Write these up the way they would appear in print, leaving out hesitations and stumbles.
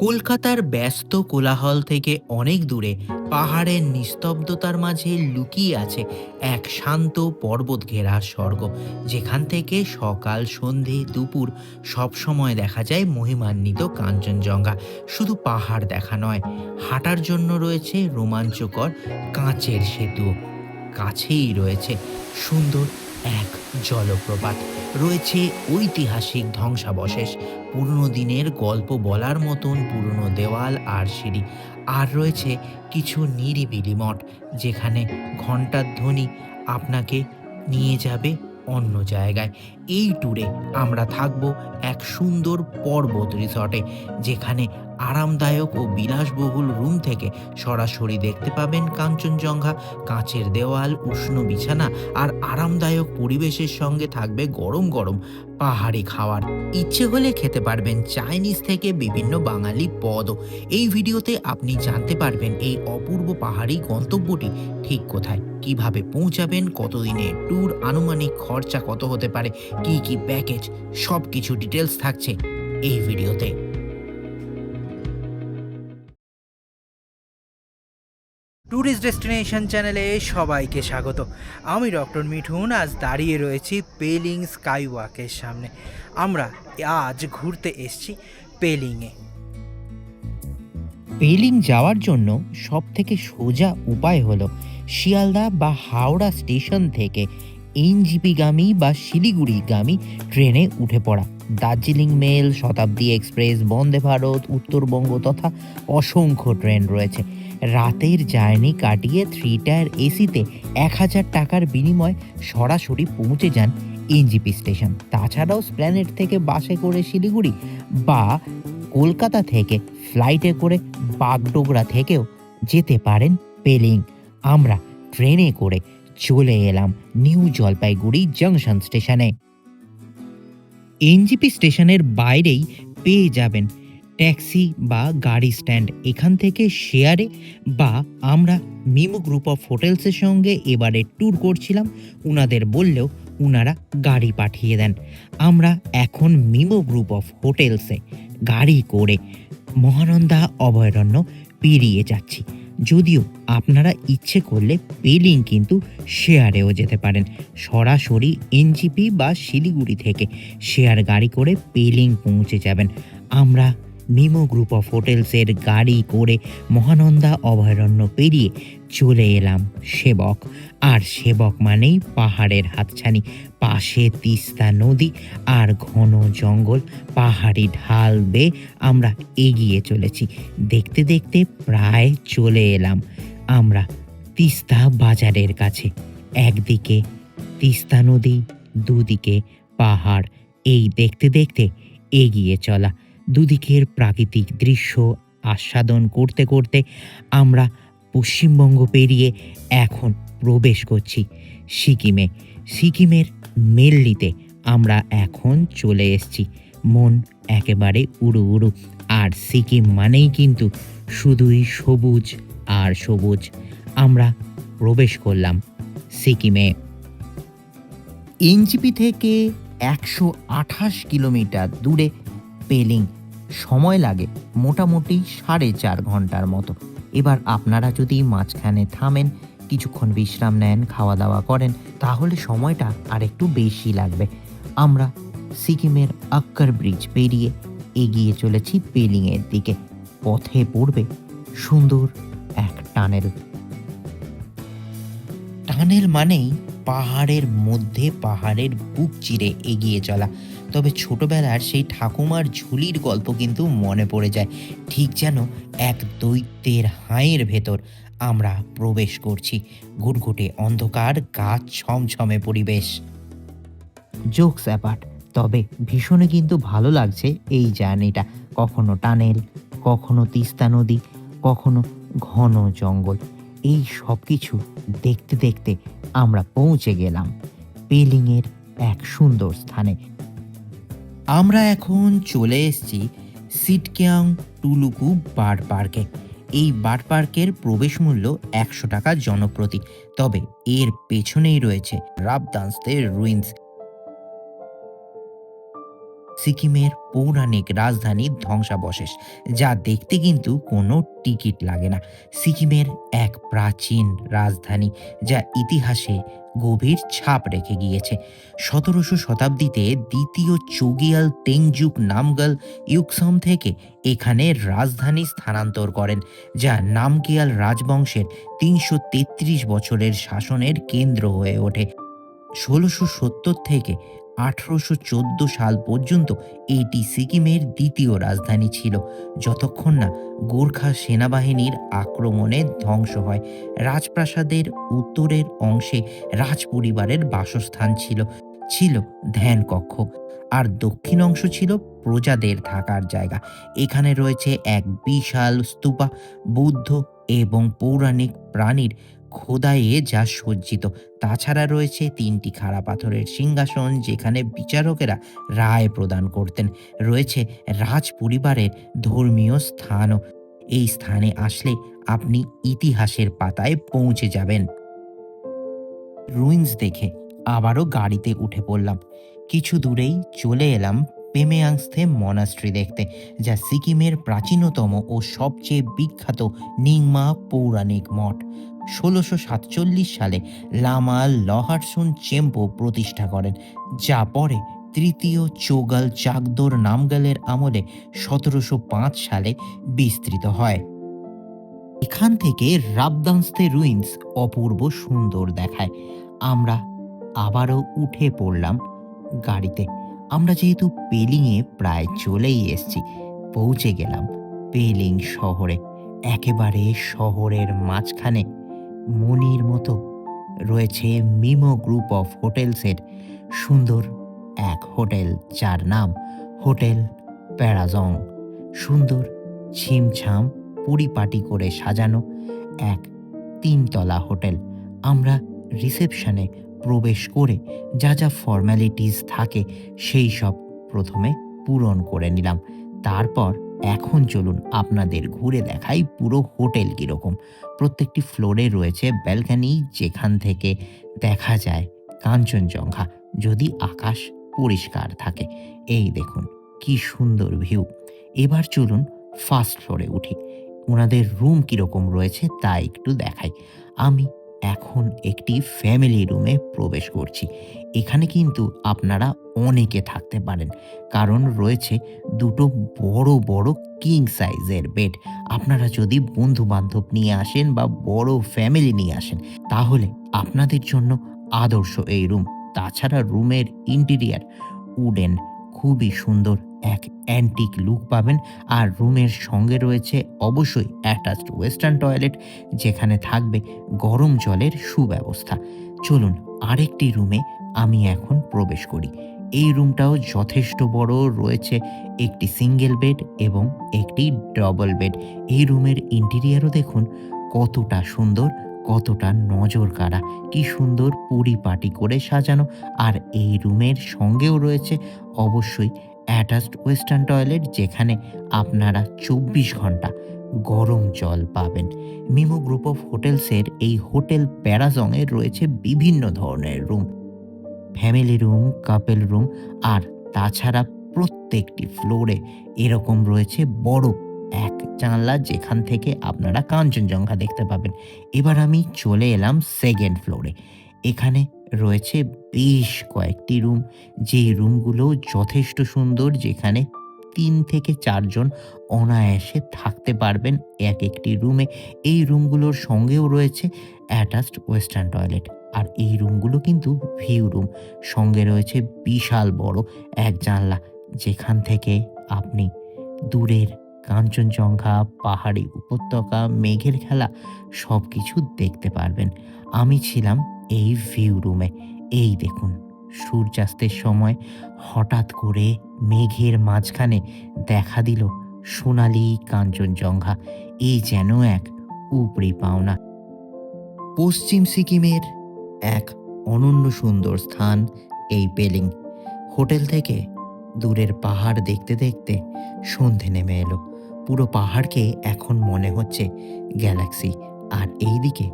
কলকাতার ব্যস্ত কোলাহল থেকে অনেক দূরে পাহাড়ের নিস্তব্ধতার মাঝে লুকিয়ে আছে এক শান্ত পর্বত ঘেরা স্বর্গ, যেখান থেকে সকাল সন্ধে দুপুর সব সময় দেখা যায় মহিমান্বিত কাঞ্চনজঙ্ঘা। শুধু পাহাড় দেখা নয়, হাঁটার জন্য রয়েছে রোমাঞ্চকর কাঁচের সেতু, কাছেই রয়েছে সুন্দর এক জলপ্রপাত, রয়েছে ঐতিহাসিক ধ্বংসাবশেষ, পুরনো দিনের গল্প বলার মতন পুরনো দেওয়াল আর সিঁড়ি, আর রয়েছে কিছু নিরিবিলি মঠ, যেখানে ঘন্টার ধ্বনি আপনাকে নিয়ে যাবে অন্য জায়গায়। এই ট্যুরে আমরা থাকব এক সুন্দর পর্বত রিসর্টে, যেখানে আরামদায়ক ও বিলাসবহুল রুম থেকে সরাসরি দেখতে পাবেন কাঞ্চনজঙ্ঘা। কাঁচের দেওয়াল, উষ্ণ বিছানা আর আরামদায়ক পরিবেশের সঙ্গে থাকবে গরম গরম পাহাড়ি খাবার। ইচ্ছে হলে খেতে পারবেন চাইনিজ থেকে বিভিন্ন বাঙালি পদও। এই ভিডিওতে আপনি জানতে পারবেন এই অপূর্ব পাহাড়ি গন্তব্যটি ঠিক কোথায়, কিভাবে পৌঁছাবেন, কতদিনের ট্যুর, আনুমানিক খরচা কত হতে পারে, কি কি প্যাকেজ, সব কিছু ডিটেলস থাকছে এই ভিডিওতে। ট্যুরিস্ট ডেস্টিনেশন চ্যানেলে সবাইকে স্বাগত। আমি ডক্টর মিঠুন আজ দাঁড়িয়ে রয়েছি পেলিং স্কাই ওয়াকের সামনে। আমরা আজ ঘুরতে এসেছি পেলিংয়ে। পেলিং যাওয়ার জন্য সব থেকে সোজা উপায় হলো শিয়ালদা বা হাওড়া স্টেশন থেকে এনজিপিগামী বা শিলিগুড়িগামী ট্রেনে উঠে পড়া। দার্জিলিং মেল, শতাব্দী এক্সপ্রেস, বন্দে ভারত, উত্তরবঙ্গ তথা অসংখ্য ট্রেন রয়েছে। রাতের জার্নি কাটিয়ে 3 টায়ার এসিতে 1000 টাকার বিনিময়ে সরাসরি পৌঁছে যান এনজিপি স্টেশন। তাছাড়াও স্প্ল্যানেড থেকে বাসে করে শিলিগুড়ি বা কলকাতা থেকে ফ্লাইটে করে বাগডোগরা থেকেও যেতে পারেন পেলিং। আমরা ট্রেনে করে চলে এলাম নিউ জলপাইগুড়ি জংশন স্টেশনে। এনজিপি স্টেশনের বাইরেই পেয়ে যাবেন ট্যাক্সি বা গাড়ি স্ট্যান্ড। এখান থেকে শেয়ারে বা আমরা মিমো গ্রুপ অফ হোটেলসের সঙ্গে এবারে ট্যুর করছিলাম, উনাদের বললেও উনারা গাড়ি পাঠিয়ে দেন। আমরা এখন মিমো গ্রুপ অফ হোটেলসে গাড়ি করে মহানন্দা অভয়ারণ্য পেরিয়ে যাচ্ছি। যদিও আপনারা ইচ্ছে করলে পেলিং কিন্তু শেয়ারেও যেতে পারেন। সরাসরি এনজিপি বা শিলিগুড়ি থেকে শেয়ার গাড়ি করে পেলিং পৌঁছে যাবেন। আমরা মিমো গ্রুপ অফ হোটেলসের গাড়ি করে মহানন্দা অভয়ারণ্য পেরিয়ে চলে এলাম সেবক। আর সেবক মানেই পাহাড়ের হাতছানি, পাশে তিস্তা নদী আর ঘন জঙ্গল, পাহাড়ি ঢাল বেয়ে আমরা এগিয়ে চলেছি। দেখতে দেখতে প্রায় চলে এলাম আমরা তিস্তা বাজারের কাছে। একদিকে তিস্তা নদী, দুদিকে পাহাড়, এই দেখতে দেখতে এগিয়ে চলা। দুদিকের প্রাকৃতিক দৃশ্য আস্বাদন করতে করতে আমরা পশ্চিমবঙ্গ পেরিয়ে এখন প্রবেশ করছি সিকিমে। সিকিমের মেল্লিতে আমরা এখন চলে এসেছি। মন একেবারে উড়ু উড়ু। আর সিকিম মানেই কিন্তু শুধুই সবুজ আর সবুজ। আমরা প্রবেশ করলাম সিকিমে। এনজিপি থেকে 128 কিলোমিটার দূরে পেলিং। সময় লাগে মোটামুটি 4.5 ঘন্টার মতো। এবার আপনারা যদি মাঝখানে থামেন, কিছুক্ষণ বিশ্রাম নেন, খাওয়া দাওয়া করেন, তাহলে সময়টা আর একটু বেশি লাগবে। আমরা সিকিমের আক্কার ব্রিজ পেরিয়ে এগিয়ে চলেছি পেলিংয়ের দিকে। পথে পড়বে সুন্দর এক টানেল। টানেল মানেই পাহাড়ের মধ্যে পাহাড়ের বুক চিরে এগিয়ে চলা। তবে ছোটবেলার সেই ঠাকুমার ঝুলির গল্প কিন্তু মনে পড়ে যায়, ঠিক যেন এক দৈত্যের হাঁয়ের ভেতর আমরা প্রবেশ করছি। ঘুটঘুটে অন্ধকার, গাছ ছমছমে পরিবেশ। জোকস অ্যাপার্ট, তবে ভীষণই কিন্তু ভালো লাগছে এই জার্নিটা। কখনো টানেল, কখনো তিস্তা নদী, কখনো ঘন জঙ্গল, এই সব কিছু দেখতে দেখতে আমরা পৌঁছে গেলাম পেলিংয়ের এক সুন্দর স্থানে। আমরা এখন চলে এসেছি সিটকিয়াং টুলুকু বার্ড পার্কে। এই বার্ড পার্কের প্রবেশ মূল্য 100 টাকা জনপ্রতি। তবে এর পেছনেই রয়েছে রাবদান্সদের রুইন্স। সিকিমের পৌরাণিক রাজধানী ধ্বংসাবশেষ, যা দেখতে কিন্তু কোনো টিকিট লাগে না। সিকিমের এক প্রাচীন রাজধানী যা ইতিহাসে গভীর ছাপ রেখে গিয়েছে। ১৭শ শতাব্দীতে দ্বিতীয় চোগিয়াল তেংজুক নামগাল ইউকসম থেকে এখানে রাজধানী স্থানান্তর করেন, যা নামগিয়াল রাজবংশের ৩৩৩ বছরের শাসনের কেন্দ্র হয়ে ওঠে। ১৬৭০ থেকে ১৮১৪ সাল পর্যন্ত এটি সিকিমের দ্বিতীয় রাজধানী ছিল, যতক্ষণ না গোর্খা সেনাবাহিনীর আক্রমণে ধ্বংস হয়। রাজপ্রাসাদের উত্তরের অংশে রাজ পরিবারের বাসস্থান ছিল, ছিল ধ্যানকক্ষ, আর দক্ষিণ অংশ ছিল প্রজাদের থাকার জায়গা। এখানে রয়েছে এক বিশাল স্তূপা, বুদ্ধ এবং পৌরাণিক প্রাণীর খোদাইয়ে যা সজ্জিত। তাছাড়া রয়েছে ৩টি খাড়া পাথরের সিংহাসন, যেখানে বিচারকেরা রায় প্রদান করতেন। রয়েছে রাজ পরিবারের ধর্মীয় স্থানও। এই স্থানে আসলে আপনি ইতিহাসের পাতায় পৌঁছে যাবেন। রুইন্স দেখে আবারও গাড়িতে উঠে পড়লাম। কিছু দূরেই চলে এলাম পেমেয়াংস্থে মনাস্ট্রি দেখতে, যা সিকিমের প্রাচীনতম ও সবচেয়ে বিখ্যাত নিংমা পৌরাণিক মঠ। ১৬৪৭ সালে লামা লহারসুন চেম্পো প্রতিষ্ঠা করেন, যা পরে তৃতীয় চোগাল চাকদোর নামগালের আমলে ১৭০৫ সালে বিস্তৃত হয়। এখান থেকে রাবদান্সতে রুইন্স অপূর্ব সুন্দর দেখায়। আমরা আবারও উঠে পড়লাম গাড়িতে। আমরা যেহেতু পেলিংয়ে প্রায় চলেই এসেছি, পৌঁছে গেলাম পেলিং শহরে। একেবারে শহরের মাঝখানে মনির মতো রয়েছে মিমো গ্রুপ অফ হোটেলসের সুন্দর এক হোটেল, যার নাম হোটেল প্যারাজং। সুন্দর ছিমছাম পরিপাটি করে সাজানো এক ৩ তলা হোটেল। আমরা রিসেপশনে প্রবেশ করে যা যা ফর্ম্যালিটিস থাকে সেই সব প্রথমে পূরণ করে নিলাম। তারপর এখন চলুন আপনাদের ঘুরে দেখাই পুরো হোটেল কীরকম। প্রত্যেকটি ফ্লোরে রয়েছে ব্যালকনি, যেখান থেকে দেখা যায় কাঞ্চনজঙ্ঘা, যদি আকাশ পরিষ্কার থাকে। এই দেখুন কি সুন্দর ভিউ। এবার চলুন ফার্স্ট ফ্লোরে উঠি, ওনাদের রুম কীরকম রয়েছে তা একটু দেখাই। আমি এখন একটি ফ্যামিলি রুমে প্রবেশ করছি। এখানে কিন্তু আপনারা অনেকে থাকতে পারেন, কারণ রয়েছে দুটো বড় বড় কিং সাইজের বেড। আপনারা যদি বন্ধু বান্ধব নিয়ে আসেন বা বড় ফ্যামিলি নিয়ে আসেন, তাহলে আপনাদের জন্য আদর্শ এই রুম। তাছাড়া রুমের ইন্টেরিয়ার উডেন, খুবই সুন্দর এক অ্যান্টিক লুক পাবেন। আর রুমের সঙ্গে রয়েছে অবশ্যই অ্যাটাচড ওয়েস্টার্ন টয়লেট, যেখানে থাকবে গরম জলের সুব্যবস্থা। চলুন আরেকটি রুমে আমি এখন প্রবেশ করি। এই রুমটাও যথেষ্ট বড়, রয়েছে একটি সিঙ্গেল বেড এবং একটি ডবল বেড। এই রুমের ইন্টেরিয়ারও দেখুন কতটা সুন্দর, কতটা নজর কাড়া, কি সুন্দর পরিপাটি করে সাজানো। আর এই রুমের সঙ্গেও রয়েছে অবশ্যই অ্যাটাচড ওয়েস্টার্ন টয়লেট, যেখানে আপনারা ২৪ ঘন্টা গরম জল পাবেন। মিমো গ্রুপ অফ হোটেলসের এই হোটেল প্যারাজংয়ে রয়েছে বিভিন্ন ধরনের room, family room, couple room, আর তাছাড়া প্রত্যেকটি ফ্লোরে এরকম রয়েছে বড় এক জানলা, যেখান থেকে আপনারা কাঞ্চনজঙ্ঘা দেখতে পাবেন। এবার আমি চলে এলাম সেকেন্ড ফ্লোরে। এখানে রয়েছে বেশ কয়েকটি রুম, যেই রুমগুলো যথেষ্ট সুন্দর, যেখানে ৩ থেকে ৪ জন অনায়াসে থাকতে পারবেন এক একটি রুমে। এই রুমগুলোর সঙ্গেও রয়েছে অ্যাটাচড ওয়েস্টার্ন টয়লেট। আর এই রুমগুলো কিন্তু ভিউ রুম, সঙ্গে রয়েছে বিশাল বড় এক জানলা, যেখান থেকে আপনি দূরের কাঞ্চনজঙ্ঘা, পাহাড়ি উপত্যকা, মেঘের খেলা সব কিছু দেখতে পারবেন। আমি ছিলাম এই ভিউ রুমে। এই দেখুন সূর্যাস্তের সময় হঠাৎ করে মেঘের মাঝখানে দেখা দিল সোনালি কাঞ্চনজঙ্ঘা। এই যেন এক উপরি পাওনা। পশ্চিম সিকিমের এক অনন্য সুন্দর স্থান এই পেলিং। হোটেল থেকে দূরের পাহাড় দেখতে দেখতে সন্ধে নেমে এলো। পুরো পাহাড়কে এখন মনে হচ্ছে গ্যালাক্সি। আর এইদিকে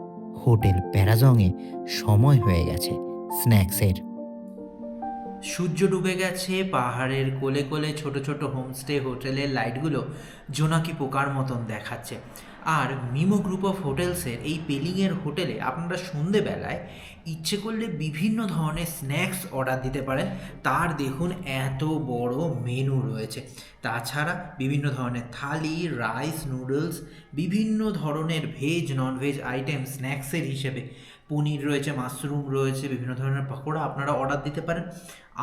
হোটেল প্যারাজংয়ে সময় হয়ে গেছে স্ন্যাক্সের। সূর্য ডুবে গেছে, পাহাড়ের কোলে কোলে ছোট ছোট হোমস্টে হোটেলের লাইটগুলো জোনাকি পোকার মতন দেখাচ্ছে। আর মিমো গ্রুপ অফ হোটেলসের এই পেলিংয়ের হোটেলে আপনারা সন্ধেবেলায় ইচ্ছে করলে বিভিন্ন ধরনের স্ন্যাক্স অর্ডার দিতে পারেন। তার দেখুন এত বড় মেনু রয়েছে। তাছাড়া বিভিন্ন ধরনের থালি, রাইস, নুডলস, বিভিন্ন ধরনের ভেজ ননভেজ আইটেম স্ন্যাক্সের হিসেবে পনির রয়েছে, মাশরুম রয়েছে, বিভিন্ন ধরনের পকোড়া আপনারা অর্ডার দিতে পারেন।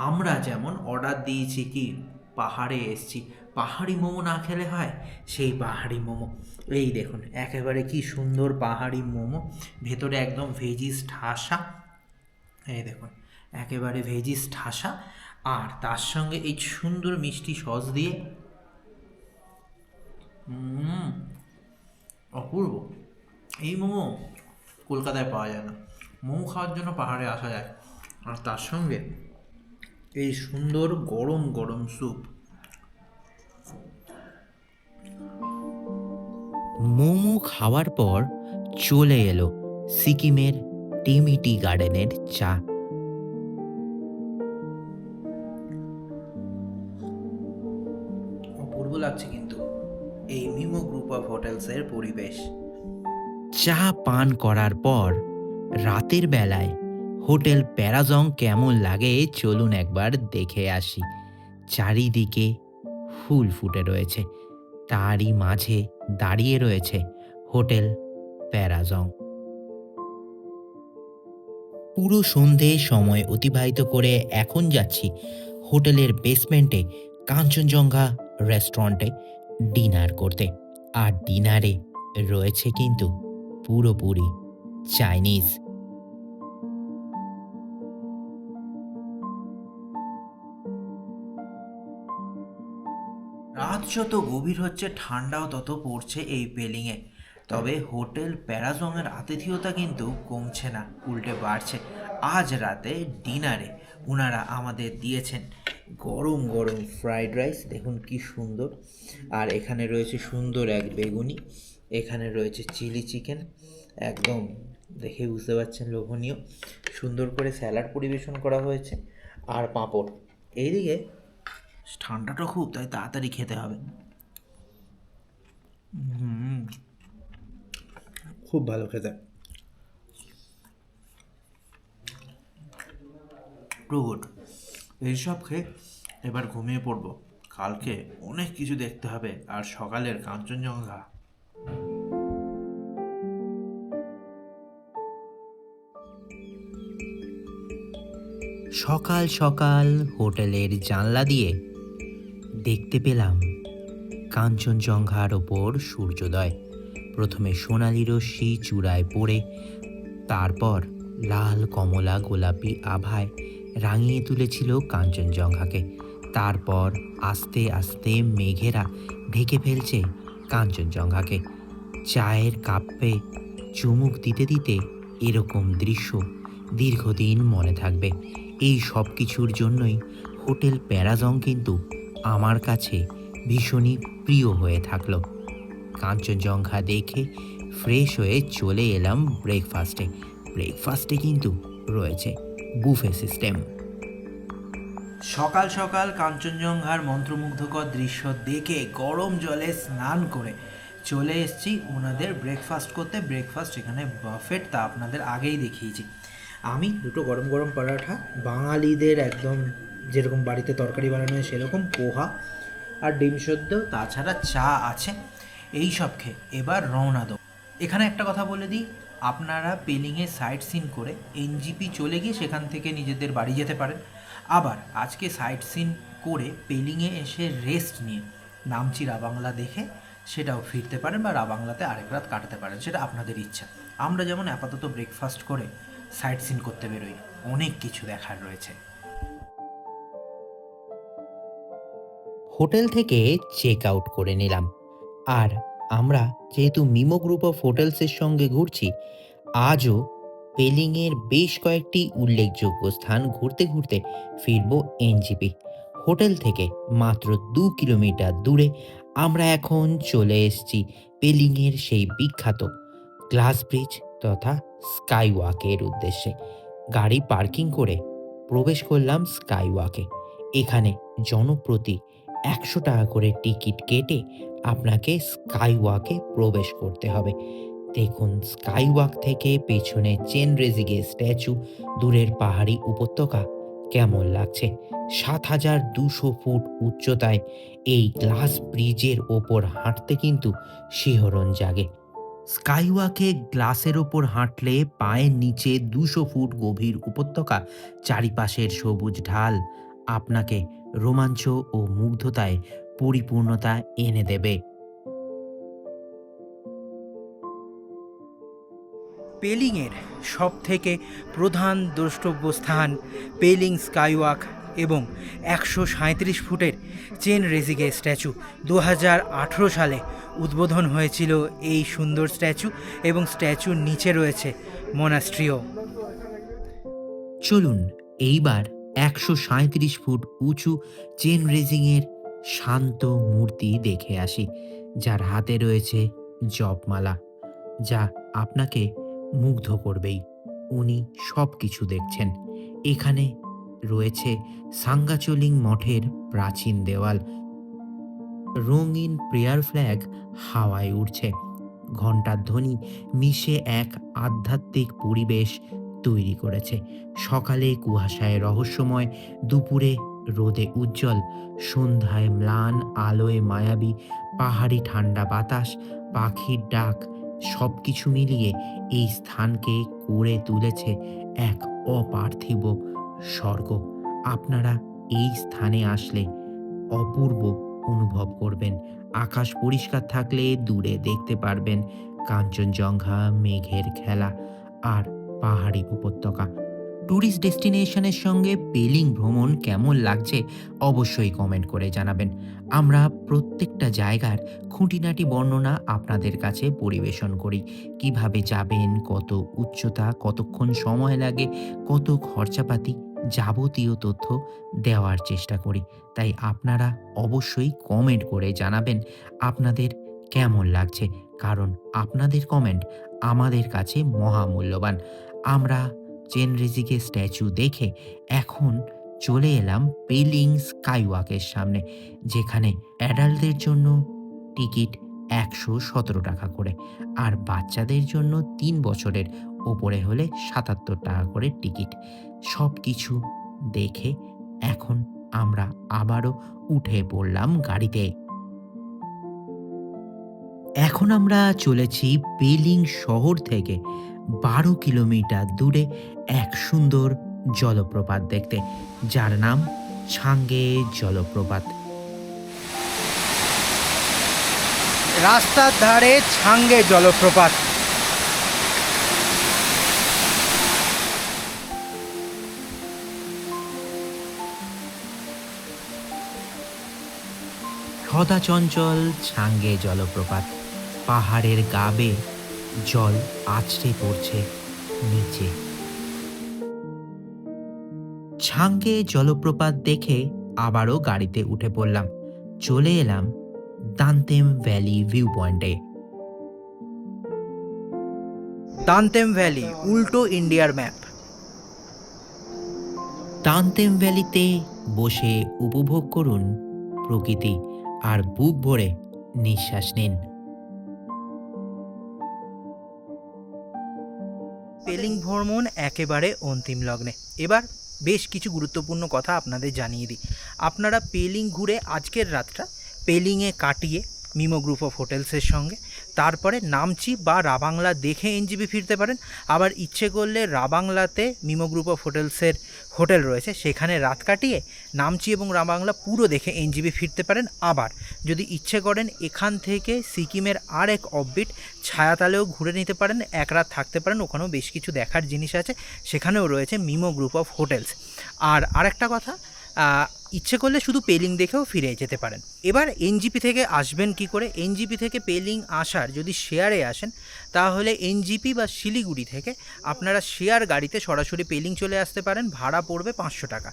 আমরা যেমন অর্ডার দিয়েছি কি, পাহাড়ে এসছি, পাহাড়ি মোমো না খেলে হয়, সেই পাহাড়ি মোমো। এই দেখুন একেবারে কি সুন্দর পাহাড়ি মোমো, ভেতরে একদম ভেজিস ঠাসা। এই দেখুন একেবারে ভেজিস ঠাসা, আর তার সঙ্গে এই সুন্দর মিষ্টি সস দিয়ে অপূর্ব। এই মোমো কলকাতায় পাওয়া যায় না, মোমো খাওয়ার জন্য পাহাড়ে আসা যায়। আর তার সঙ্গে এই সুন্দর গরম গরম স্যুপ। মোমো খাওয়ার পর চলে এলো সিকিমের টিমিটি গার্ডেনের চা। অপূর্ব লাগছে কিন্তু এই মিমো গ্রুপ অফ হোটেলসের পরিবেশ। চা পান করার পর রাতের বেলায় হোটেল প্যারাজং কেমন লাগে চলুন একবার দেখে আসি। চারিদিকে ফুল ফুটে রয়েছে, তারই মাঝে দাঁড়িয়ে রয়েছে হোটেল প্যারাজং। পুরো সন্ধে সময় অতিবাহিত করে এখন যাচ্ছি হোটেলের বেসমেন্টে কাঞ্চনজঙ্ঘা রেস্টুরেন্টে ডিনার করতে। আর ডিনারে রয়েছে কিন্তু পুরোপুরি চাইনিজ। রাত যত গভীর হচ্ছে ঠান্ডাও তত পড়ছে এই পেলিংয়ে। তবে হোটেল প্যারাজংয়ের আতিথেয়তা কিন্তু কমছে না, উল্টে বাড়ছে। আজ রাতে ডিনারে ওনারা আমাদের দিয়েছেন গরম গরম ফ্রাইড রাইস, দেখুন কি সুন্দর। আর এখানে রয়েছে সুন্দর এক বেগুনি, এখানে রয়েছে চিলি চিকেন, একদম দেখে বুঝতে পারছেন লোভনীয়। সুন্দর করে স্যালাড পরিবেশন করা হয়েছে, আর পাঁপড়। এইদিকে ঠান্ডাটা খুব, তাই তাড়াতাড়ি খেতে হবে। খুব ভালো খেতে, টু গুড। এইসব খেয়ে এবার ঘুমিয়ে পড়বো, কালকে অনেক কিছু দেখতে হবে। আর সকালের কাঞ্চনজঙ্ঘা। সকাল সকাল হোটেলের জানলা দিয়ে দেখতে পেলাম কাঞ্চনজঙ্ঘার ওপর সূর্যোদয়। প্রথমে সোনালি রশ্মি চূড়ায় পড়ে, তারপর লাল কমলা গোলাপি আভায় রাঙিয়ে তুলেছিল কাঞ্চনজঙ্ঘাকে। তারপর আস্তে আস্তে মেঘেরা ঢেকে ফেলছে কাঞ্চনজঙ্ঘাকে। চায়ের কাপে চুমুক দিতে দিতে এরকম দৃশ্য দীর্ঘদিন মনে থাকবে। এই সব কিছুর জন্যই হোটেল প্যারাজং কিন্তু আমার কাছে ভীষণই প্রিয় হয়ে থাকলো। কাঞ্চনজঙ্ঘা দেখে ফ্রেশ হয়ে চলে এলাম ব্রেকফাস্টে। ব্রেকফাস্টে কিন্তু রয়েছে বুফে সিস্টেম। সকাল সকাল কাঞ্চনজঙ্ঘার মন্ত্রমুগ্ধকর দৃশ্য দেখে গরম জলে স্নান করে চলে এসেছি ওনাদের ব্রেকফাস্ট করতে। ব্রেকফাস্ট এখানে বাফেট, তা আপনাদের আগেই দেখিয়েছি। আমি দুটো গরম গরম পরাঠা, বাঙালিদের একদম যেরকম বাড়িতে তরকারি বানানো হয় সেরকম, পোহা আর ডিম সেদ্ধ, তাছাড়া চা আছে। এই সব খেয়ে এবার রওনা দেবো। এখানে একটা কথা বলে দিই, আপনারা পেলিংয়ে সাইট সিন করে এনজিপি চলে গিয়ে সেখান থেকে নিজেদের বাড়ি যেতে পারেন। আবার আজকে সাইট সিন করে পেলিংয়ে এসে রেস্ট নিয়ে নামচি রাবাংলা দেখে সেটাও ফিরতে পারেন, বা রাবাংলাতে আরেক রাত কাটাতে পারেন, সেটা আপনাদের ইচ্ছা। আমরা যেমন আপাতত ব্রেকফাস্ট করে সাইট সিন করতে বেরোই, অনেক কিছু দেখার রয়েছে। হোটেল থেকে চেক আউট করে নিলাম। আর আমরা যেহেতু মিমো গ্রুপ অফ হোটেলসের সঙ্গে ঘুরছি, আজও পেলিংয়ের বেশ কয়েকটি উল্লেখযোগ্য স্থান ঘুরতে ঘুরতে ফিরবো এনজিপি। হোটেল থেকে মাত্র 2 কিলোমিটার দূরে আমরা এখন চলে এসেছি পেলিংয়ের সেই বিখ্যাত গ্লাস ব্রিজ তথা স্কাই ওয়াকের উদ্দেশ্যে। গাড়ি পার্কিং করে প্রবেশ করলাম স্কাইওয়াকে। এখানে জনপ্রতি ১০০ টাকা করে টিকিট কেটে আপনাকে স্কাইওয়াকে প্রবেশ করতে হবে। দেখুন স্কাইওয়াক থেকে পেছনে চেন রেজিগে স্ট্যাচু, দূরের পাহাড়ি উপত্যকা কেমন লাগছে। ৭,২০০ ফুট উচ্চতায় এই গ্লাস ব্রিজের ওপর হাঁটতে কিন্তু শিহরণ জাগে। স্কাইওয়াকে গ্লাসের ওপর হাঁটলে পায়ের নিচে ২০০ ফুট গভীর উপত্যকা, চারিপাশের সবুজ ঢাল আপনাকে রোমাঞ্চ ও মুগ্ধতায় পরিপূর্ণতা এনে দেবে। পেলিংয়ের সবথেকে প্রধান দ্রষ্টব্য স্থান পেলিং স্কাইওয়াক এবং ১৩৭ ফুটের চেন রেজিগে স্ট্যাচু। ২০১৮ সালে উদ্বোধন হয়েছিল এই সুন্দর স্ট্যাচু এবং স্ট্যাচুর নিচে রয়েছে মনাস্ট্রিও। চলুন এইবার ১৩৭ ফুট উঁচু চেন রেজিংয়ের শান্ত মূর্তি দেখে আসি, যার হাতে রয়েছে জপমালা, যা আপনাকে মুগ্ধ করবেই। উনি সব কিছু দেখছেন। এখানে রয়েছে সাঙ্গাচোলিং মঠের প্রাচীন দেওয়াল, রঙিন প্রেয়ার ফ্ল্যাগ হাওয়ায় উড়ছে, ঘণ্টার ধ্বনি মিশে এক আধ্যাত্মিক পরিবেশ তৈরি করেছে। সকালে কুয়াশায় রহস্যময়, দুপুরে রোদে উজ্জ্বল, সন্ধ্যায় ম্লান আলোয় মায়াবী, পাহাড়ি ঠান্ডা বাতাস, পাখির ডাক, সব কিছু মিলিয়ে এই স্থানকে করে তুলেছে এক অপার্থিব স্বর্গ। আপনারা এই স্থানে আসলে অপূর্ব অনুভব করবেন। আকাশ পরিষ্কার থাকলে দূরে দেখতে পারবেন কাঞ্চনজঙ্ঘা, মেঘের খেলা আর পাহাড়ি উপত্যকা। ট্যুরিস্ট ডেস্টিনেশনের সঙ্গে পেলিং ভ্রমণ কেমন লাগছে অবশ্যই কমেন্ট করে জানাবেন। আমরা প্রত্যেকটা জায়গার খুঁটিনাটি বর্ণনা আপনাদের কাছে পরিবেশন করি। কিভাবে যাবেন, কত উচ্চতা, কতক্ষণ সময় লাগে, কত খরচাপাতি, যাবতীয় তথ্য দেওয়ার চেষ্টা করি। তাই আপনারা অবশ্যই কমেন্ট করে জানাবেন আপনাদের কেমন লাগছে, কারণ আপনাদের কমেন্ট আমাদের কাছে মহামূল্যবান। আমরা চেন রেজিগে স্ট্যাচু দেখে এখন চলে এলাম পেলিং স্কাইওয়াকের সামনে, যেখানে অ্যাডাল্টদের জন্য টিকিট ১১৭ টাকা করে, আর বাচ্চাদের জন্য ৩ বছরের ওপরে হলে ৭৭ টাকা করে টিকিট। সব কিছু দেখে এখন আমরা আবারও উঠে পড়লাম গাড়িতে। এখন আমরা চলেছি পেলিং শহর থেকে ১২ কিলোমিটার দূরে এক সুন্দর জলপ্রপাত দেখতে, যার নাম ছাঙ্গে জলপ্রপাত। রাস্তার ধারে ছাঙ্গে জলপ্রপাত। সদা চঞ্চল ছাঙ্গে জলপ্রপাত, পাহাড়ের গা বেয়ে জল আছড়ে পড়ছে নিচে। ছাঙ্গে জলপ্রপাত দেখে আবারও গাড়িতে উঠে পড়লাম। চলে এলাম দান্তেম ভ্যালি ভিউ পয়েন্টে। দান্তেম ভ্যালি উল্টো ইন্ডিয়ার ম্যাপ। দান্তেম ভ্যালিতে বসে উপভোগ করুন প্রকৃতি আর বুক ভরে নিঃশ্বাস নিন। পেলিং ভ্রমণ একেবারে অন্তিম লগ্নে। এবার বেশ কিছু গুরুত্বপূর্ণ কথা আপনাদের জানিয়ে দিই। আপনারা পেলিং ঘুরে আজকের রাতটা পেলিংয়ে কাটিয়ে মিমো গ্রুপ অফ হোটেলসের সঙ্গে তারপরে নামচি বা রাবাংলা দেখে এনজিপি ফিরতে পারেন। আবার ইচ্ছে করলে রাবাংলাতে মিমো গ্রুপ অফ হোটেলসের হোটেল রয়েছে, সেখানে রাত কাটিয়ে নামচি এবং রাবাংলা পুরো দেখে এনজিপি ফিরতে পারেন। আবার যদি ইচ্ছে করেন এখান থেকে সিকিমের আর এক অফবিট ছায়াতালেও ঘুরে নিতে পারেন, এক রাত থাকতে পারেন, ওখানেও বেশ কিছু দেখার জিনিস আছে, সেখানেও রয়েছে মিমো গ্রুপ অফ হোটেলস। আর আরেকটা কথা, ইচ্ছে করলে শুধু পেলিং দেখেও ফিরে যেতে পারেন। এবার এনজিপি থেকে আসবেন কি করে? এনজিপি থেকে পেলিং আসার যদি শেয়ারে আসেন, তাহলে এনজিপি বা শিলিগুড়ি থেকে আপনারা শেয়ার গাড়িতে সরাসরি পেলিং চলে আসতে পারেন, ভাড়া পড়বে ৫০০ টাকা।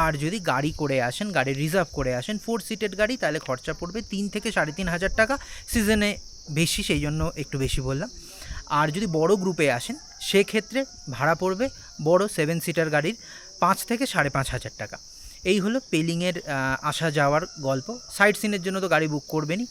আর যদি গাড়ি করে আসেন, গাড়ি রিজার্ভ করে আসেন, 4 সিটেড গাড়ি, তাহলে খরচা পড়বে ৩ থেকে ৩,৫০০ টাকা। সিজনে বেশি, সেই জন্য একটু বেশি বললাম। আর যদি বড় গ্রুপে আসেন সেক্ষেত্রে ভাড়া পড়বে বড় 7 সিটার গাড়ির 5 থেকে 5,500 টাকা। এই হলো পেলিংয়ের আসা যাওয়ার গল্প। সাইট সিনের জন্য তো গাড়ি বুক করবেনই।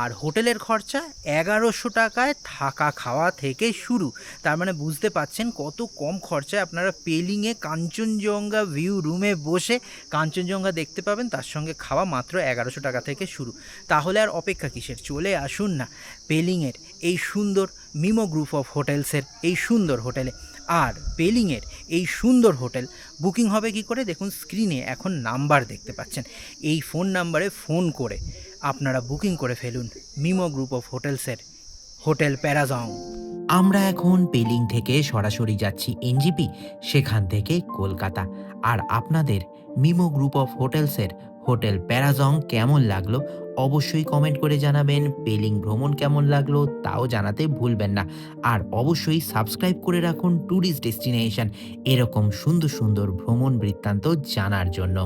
আর হোটেলের খরচা 1100 টাকায় থাকা খাওয়া থেকে শুরু। তার মানে বুঝতে পাচ্ছেন কত কম খরচায় আপনারা পেলিংয়ে কাঞ্চনজঙ্ঘা ভিউ রুমে বসে কাঞ্চনজঙ্ঘা দেখতে পাবেন, তার সঙ্গে খাওয়া মাত্র 1100 টাকা থেকে শুরু। তাহলে আর অপেক্ষা কিসের, চলে আসুন না পেলিংয়ের এই সুন্দর মিমো গ্রুপ অফ হোটেলসের এই সুন্দর হোটেলে। আর পেলিংয়ের এই সুন্দর হোটেল বুকিং হবে কি করে, দেখুন স্ক্রিনে এখন নাম্বার দেখতে পাচ্ছেন, এই ফোন নাম্বারে ফোন করে আপনারা বুকিং করে ফেলুন মিমো গ্রুপ অফ হোটেলসের হোটেল প্যারাজং। আমরা এখন পেলিং থেকে সরাসরি যাচ্ছি এনজিপি, সেখান থেকে কলকাতা। আর আপনাদের মিমো গ্রুপ অফ হোটেলসের হোটেল প্যারাজং কেমন লাগলো অবশ্যই কমেন্ট করে জানাবেন। পেলিং ভ্রমণ কেমন লাগলো তাও জানাতে ভুলবেন না। আর অবশ্যই সাবস্ক্রাইব করে রাখুন ট্যুরিস্ট ডেস্টিনেশন এরকম সুন্দর সুন্দর ভ্রমণ বৃত্তান্ত জানার জন্য।